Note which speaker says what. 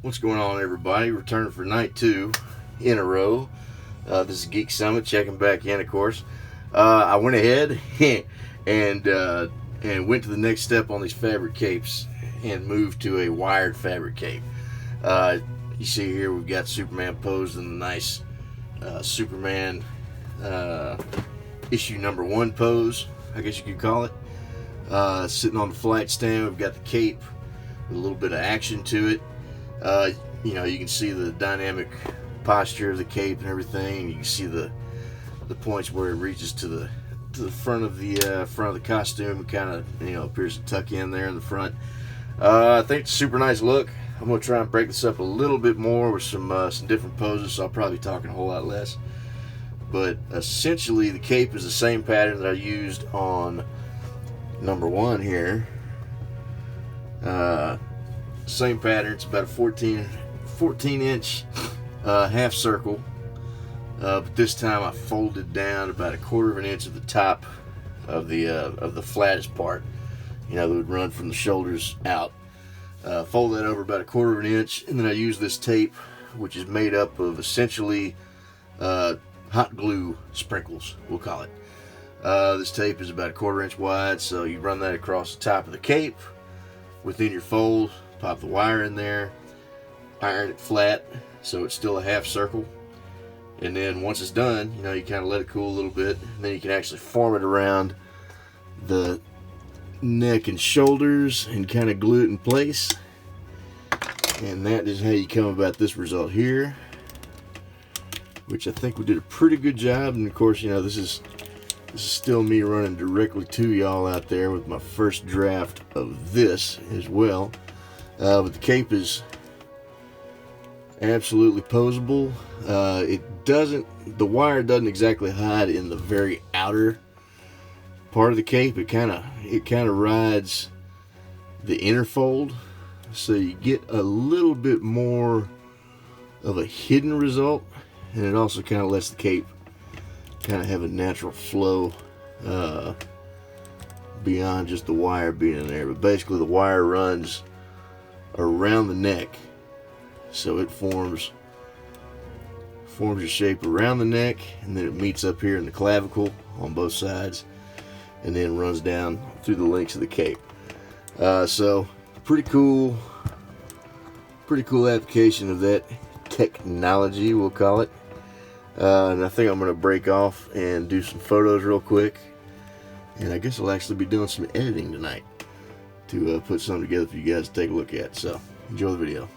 Speaker 1: What's going on, everybody? Returning for night 2 in a row. This is Geek Summit, checking back in, of course. I went ahead and went to the next step on these fabric capes and moved to a wired fabric cape. You see here we've got Superman posed in the nice Superman issue number 1 pose, I guess you could call it. Sitting on the flight stand, we've got the cape with a little bit of action to it. You can see the dynamic posture of the cape and everything, and you can see the points where it reaches to the front of the costume. It kind of appears to tuck in there in the front. I think it's a super nice look. I'm gonna try and break this up a little bit more with some different poses, so I'll probably be talking a whole lot less. But essentially, the cape is the same pattern that I used on number 1 here. Same pattern. It's about a 14 inch half circle, but this time I folded down about a 1/4 inch at the top of the flattest part, that would run from the shoulders out. Fold that over about a 1/4 inch, and then I use this tape, which is made up of essentially hot glue sprinkles, we'll call it. This tape is about a 1/4 inch wide, so you run that across the top of the cape within your fold. Pop the wire in there, iron it flat so it's still a half circle, and then once it's done, you kind of let it cool a little bit, and then you can actually form it around the neck and shoulders and kind of glue it in place. And that is how you come about this result here, which I think we did a pretty good job. And of course, this is still me running directly to y'all out there with my first draft of this as well. But the cape is absolutely posable. The wire doesn't exactly hide in the very outer part of the cape. It kind of rides the inner fold, so you get a little bit more of a hidden result, and it also kind of lets the cape kind of have a natural flow beyond just the wire being in there. But basically, the wire runs around the neck, so it forms a shape around the neck, and then it meets up here in the clavicle on both sides, and then runs down through the lengths of the cape. So pretty cool application of that technology, we'll call it. And I think I'm going to break off and do some photos real quick, and I guess I'll actually be doing some editing tonight to put something together for you guys to take a look at. So enjoy the video.